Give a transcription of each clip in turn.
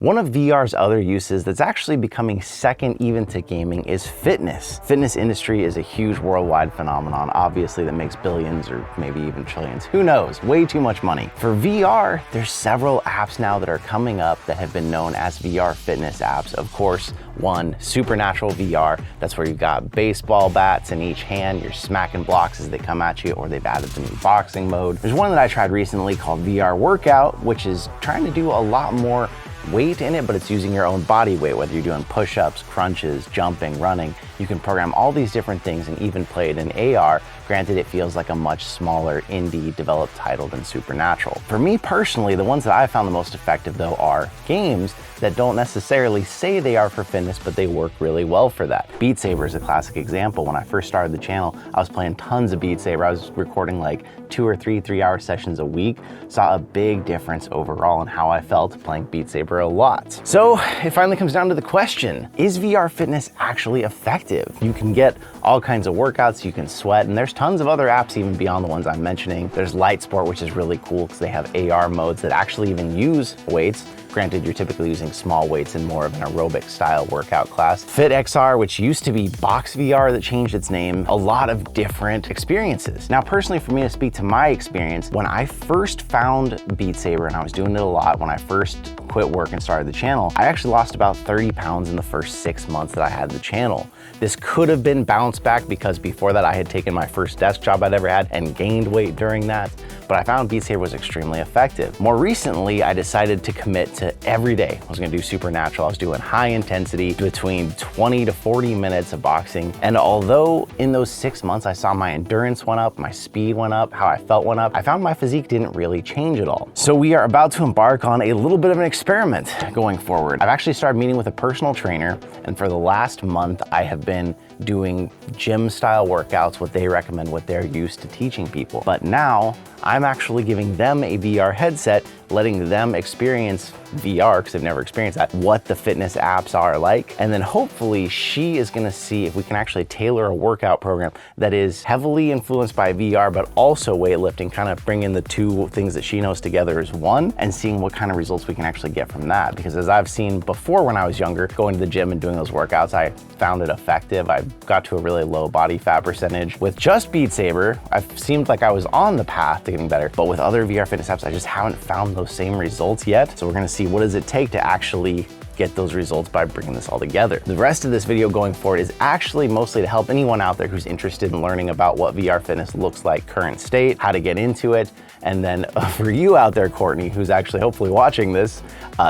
One of VR's other uses that's actually becoming second even to gaming is fitness. Fitness industry is a huge worldwide phenomenon, obviously, that makes billions or maybe even trillions, who knows, way too much money. For VR, there's several apps now that are coming up that have been known as VR fitness apps. Of course, one, Supernatural VR, that's where you've got baseball bats in each hand, you're smacking blocks as they come at you, or they've added the new boxing mode. There's one that I tried recently called VR Workout, which is trying to do a lot more weight in it, but it's using your own body weight, whether you're doing push-ups, crunches, jumping, running. You can program all these different things and even play it in AR. Granted, it feels like a much smaller indie developed title than Supernatural. For me personally, the ones that I found the most effective though are games that don't necessarily say they are for fitness, but they work really well for that. Beat Saber is a classic example. When I first started the channel, I was playing tons of Beat Saber. I was recording like 2 or 3 3-hour sessions a week. Saw a big difference overall in how I felt playing Beat Saber a lot. So it finally comes down to the question, is VR fitness actually effective? You can get all kinds of workouts, you can sweat, and there's tons of other apps even beyond the ones I'm mentioning. There's Light Sport, which is really cool because they have AR modes that actually even use weights. Granted, you're typically using small weights in more of an aerobic style workout class. FitXR, which used to be Box VR that changed its name, a lot of different experiences. Now, personally, for me to speak to my experience, when I first found Beat Saber, and I was doing it a lot when I first quit work and started the channel, I actually lost about 30 pounds in the first 6 months that I had the channel. This could have been bounced back because before that I had taken my first desk job I'd ever had and gained weight during that, but I found Beat Saber was extremely effective. More recently, I decided to commit to every day. I was gonna do Supernatural. I was doing high intensity, between 20 to 40 minutes of boxing. And although in those 6 months I saw my endurance went up, my speed went up, how I felt went up, I found my physique didn't really change at all. So we are about to embark on a little bit of an experiment going forward. I've actually started meeting with a personal trainer, and for the last month, I have been doing gym style workouts, what they recommend, what they're used to teaching people. But now I'm actually giving them a VR headset, letting them experience VR, because they've never experienced that, what the fitness apps are like. And then hopefully she is gonna see if we can actually tailor a workout program that is heavily influenced by VR, but also weightlifting, kind of bringing the two things that she knows together as one, and seeing what kind of results we can actually get from that. Because as I've seen before when I was younger, going to the gym and doing those workouts, I found it effective. I got to a really low body fat percentage. With just Beat Saber, I've seemed like I was on the path to getting better, but with other VR fitness apps, I just haven't found those same results yet. So we're gonna see what does it take to actually get those results by bringing this all together. The rest of this video going forward is actually mostly to help anyone out there who's interested in learning about what VR fitness looks like current state, how to get into it, and then for you out there, Courtney, who's actually hopefully watching this,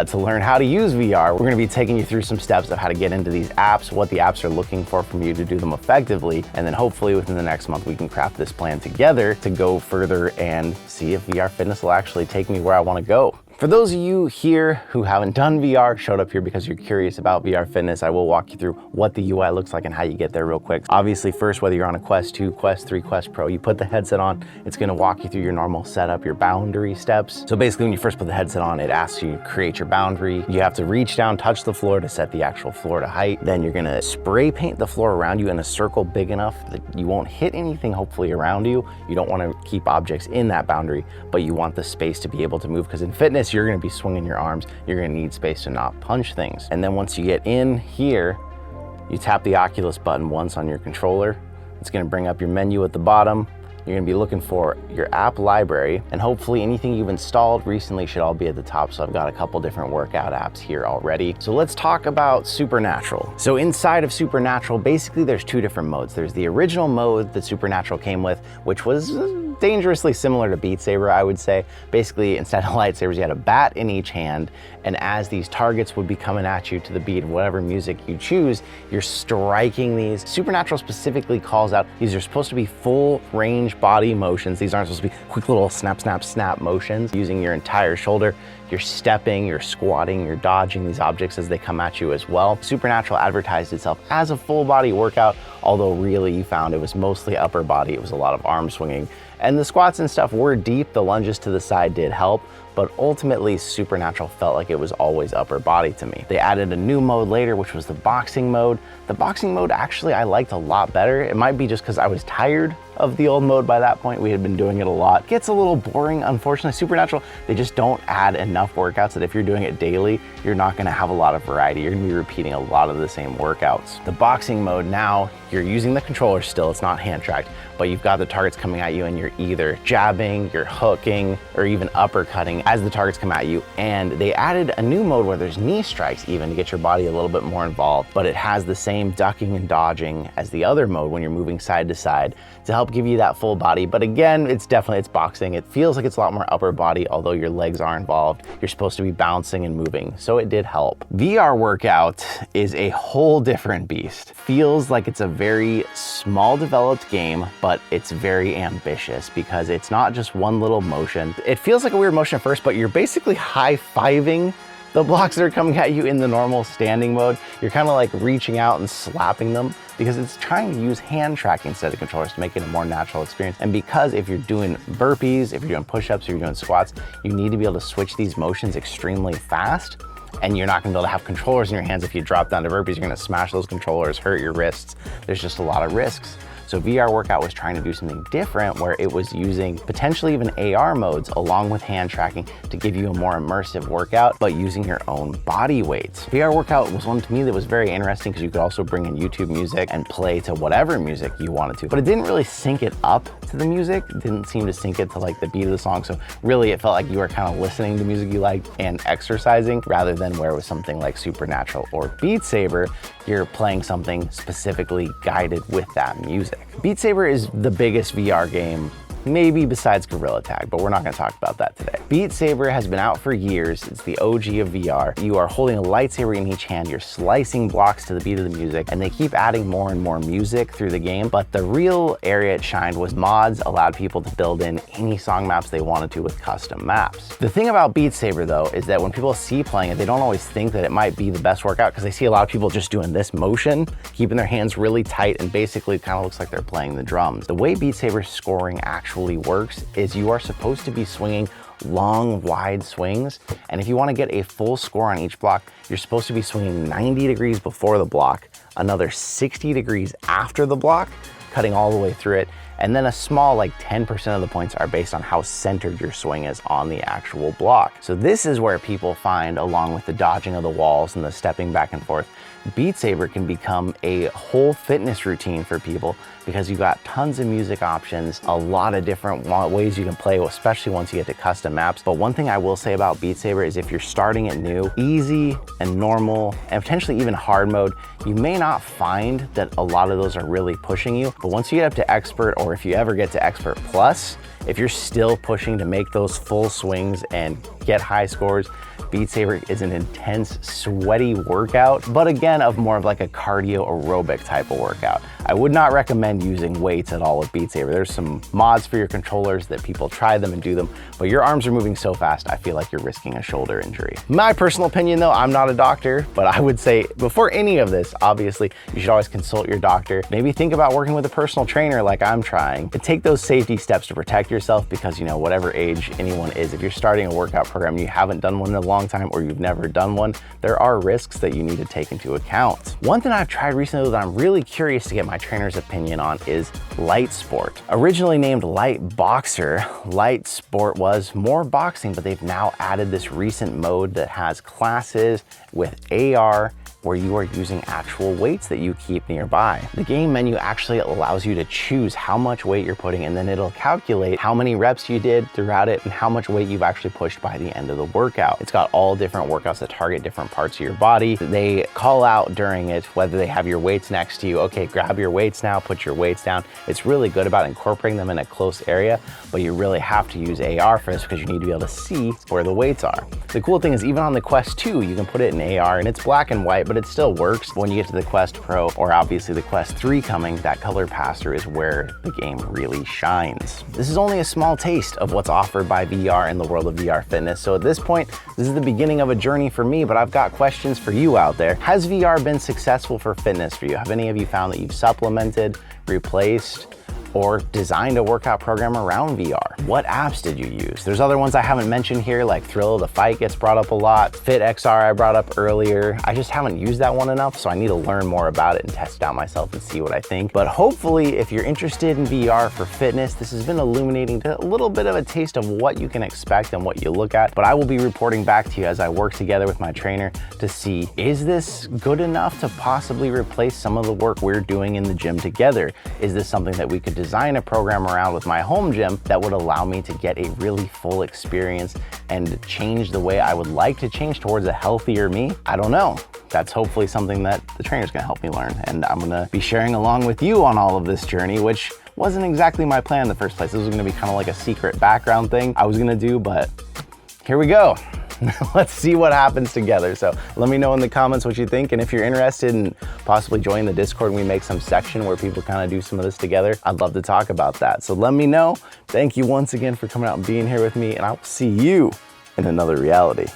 to learn how to use VR, we're gonna be taking you through some steps of how to get into these apps, what the apps are looking for from you to do them effectively, and then hopefully within the next month we can craft this plan together to go further and see if VR fitness will actually take me where I wanna go. For those of you here who haven't done VR, showed up here because you're curious about VR fitness, I will walk you through what the UI looks like and how you get there real quick. Obviously, first, whether you're on a Quest 2, Quest 3, Quest Pro, you put the headset on, it's gonna walk you through your normal setup, your boundary steps. So basically, when you first put the headset on, it asks you to create your boundary. You have to reach down, touch the floor to set the actual floor to height. Then you're gonna spray paint the floor around you in a circle big enough that you won't hit anything hopefully around you. You don't wanna keep objects in that boundary, but you want the space to be able to move, because in fitness, you're gonna be swinging your arms, you're gonna need space to not punch things. And then once you get in here, you tap the Oculus button once on your controller. It's gonna bring up your menu at the bottom. You're gonna be looking for your app library, and hopefully anything you've installed recently should all be at the top. So I've got a couple different workout apps here already. So let's talk about Supernatural. So inside of Supernatural, basically there's two different modes. There's the original mode that Supernatural came with, which was dangerously similar to Beat Saber, I would say. Basically, instead of lightsabers, you had a bat in each hand, and as these targets would be coming at you to the beat of whatever music you choose, you're striking these. Supernatural specifically calls out, these are supposed to be full range body motions. These aren't supposed to be quick little snap, snap, snap motions using your entire shoulder. You're stepping, you're squatting, you're dodging these objects as they come at you as well. Supernatural advertised itself as a full body workout, although really you found it was mostly upper body. It was a lot of arm swinging. And the squats and stuff were deep, the lunges to the side did help, but ultimately Supernatural felt like it was always upper body to me. They added a new mode later, which was the boxing mode. The boxing mode actually I liked a lot better. It might be just because I was tired of the old mode by that point. We had been doing it a lot. It gets a little boring, unfortunately. Supernatural, they just don't add enough workouts that if you're doing it daily, you're not gonna have a lot of variety. You're gonna be repeating a lot of the same workouts. The boxing mode now, you're using the controller still, it's not hand tracked, but you've got the targets coming at you and you're either jabbing, you're hooking, or even uppercutting as the targets come at you. And they added a new mode where there's knee strikes even to get your body a little bit more involved, but it has the same ducking and dodging as the other mode when you're moving side to side to help give you that full body. But again, it's boxing. It feels like it's a lot more upper body, although your legs are involved. You're supposed to be bouncing and moving, so it did help. VR workout is a whole different beast. Feels like it's a very small developed game, but it's very ambitious because it's not just one little motion. It feels like a weird motion at first, but you're basically high-fiving the blocks that are coming at you in the normal standing mode. You're kind of like reaching out and slapping them because it's trying to use hand tracking instead of controllers to make it a more natural experience. And because if you're doing burpees, if you're doing push-ups, or you're doing squats, you need to be able to switch these motions extremely fast. And you're not gonna be able to have controllers in your hands. If you drop down to burpees, you're gonna smash those controllers, hurt your wrists. There's just a lot of risks. So VR Workout was trying to do something different where it was using potentially even AR modes along with hand tracking to give you a more immersive workout, but using your own body weights. VR Workout was one to me that was very interesting because you could also bring in YouTube music and play to whatever music you wanted to, but it didn't really sync it up to the music. It didn't seem to sync it to like the beat of the song. So really it felt like you were kind of listening to music you liked and exercising rather than where it was something like Supernatural or Beat Saber, you're playing something specifically guided with that music. Beat Saber is the biggest VR game, maybe besides Gorilla Tag, but we're not gonna talk about that today. Beat Saber has been out for years. It's the OG of VR. You are holding a lightsaber in each hand, you're slicing blocks to the beat of the music, and they keep adding more and more music through the game. But the real area it shined was mods allowed people to build in any song maps they wanted to with custom maps. The thing about Beat Saber though, is that when people see playing it, they don't always think that it might be the best workout because they see a lot of people just doing this motion, keeping their hands really tight, and basically it kind of looks like they're playing the drums. The way Beat Saber scoring actually works is you are supposed to be swinging long, wide swings. And if you want to get a full score on each block, you're supposed to be swinging 90 degrees before the block, another 60 degrees after the block, cutting all the way through it. And then a small, like 10% of the points are based on how centered your swing is on the actual block. So this is where people find, along with the dodging of the walls and the stepping back and forth, Beat Saber can become a whole fitness routine for people because you've got tons of music options, a lot of different ways you can play, especially once you get to custom maps. But one thing I will say about Beat Saber is if you're starting it new, easy and normal, and potentially even hard mode, you may not find that a lot of those are really pushing you. But once you get up to expert, or if you ever get to expert plus, if you're still pushing to make those full swings and get high scores, Beat Saber is an intense, sweaty workout, but again, of more of like a cardio aerobic type of workout. I would not recommend using weights at all with Beat Saber. There's some mods for your controllers that people try them and do them, but your arms are moving so fast, I feel like you're risking a shoulder injury. My personal opinion though, I'm not a doctor, but I would say before any of this, obviously, you should always consult your doctor. Maybe think about working with a personal trainer like I'm trying, but take those safety steps to protect yourself because, you know, whatever age anyone is, if you're starting a workout program and you haven't done one in a long time or you've never done one, there are risks that you need to take into account. One thing I've tried recently that I'm really curious to get my trainer's opinion on is Light Sport. Originally named Light Boxer, Light Sport was more boxing, but they've now added this recent mode that has classes with AR where you are using actual weights that you keep nearby. The game menu actually allows you to choose how much weight you're putting, and then it'll calculate how many reps you did throughout it and how much weight you've actually pushed by the end of the workout. It's got all different workouts that target different parts of your body. They call out during it whether they have your weights next to you. Okay, grab your weights now, put your weights down. It's really good about incorporating them in a close area, but you really have to use AR for this because you need to be able to see where the weights are. The cool thing is even on the Quest 2, you can put it in AR and it's black and white, but it still works. When you get to the Quest Pro or obviously the Quest 3 coming, that color pass-through is where the game really shines. This is only a small taste of what's offered by VR in the world of VR fitness. So at this point, this is the beginning of a journey for me, but I've got questions for you out there. Has VR been successful for fitness for you? Have any of you found that you've supplemented, replaced, or designed a workout program around VR? What apps did you use? There's other ones I haven't mentioned here, like Thrill of the Fight gets brought up a lot. FitXR I brought up earlier. I just haven't used that one enough, so I need to learn more about it and test it out myself and see what I think. But hopefully, if you're interested in VR for fitness, this has been illuminating a little bit of a taste of what you can expect and what you look at. But I will be reporting back to you as I work together with my trainer to see, is this good enough to possibly replace some of the work we're doing in the gym together? Is this something that we could design a program around with my home gym that would allow me to get a really full experience and change the way I would like to change towards a healthier me? I don't know. That's hopefully something that the trainer's gonna help me learn, and I'm gonna be sharing along with you on all of this journey, which wasn't exactly my plan in the first place. This was gonna be kind of like a secret background thing I was gonna do, but here we go. Let's see what happens together. So let me know in the comments what you think, and if you're interested in possibly joining the Discord and we make some section where people kind of do some of this together, I'd love to talk about that. So let me know. Thank you once again for coming out and being here with me, and I will see you in another reality.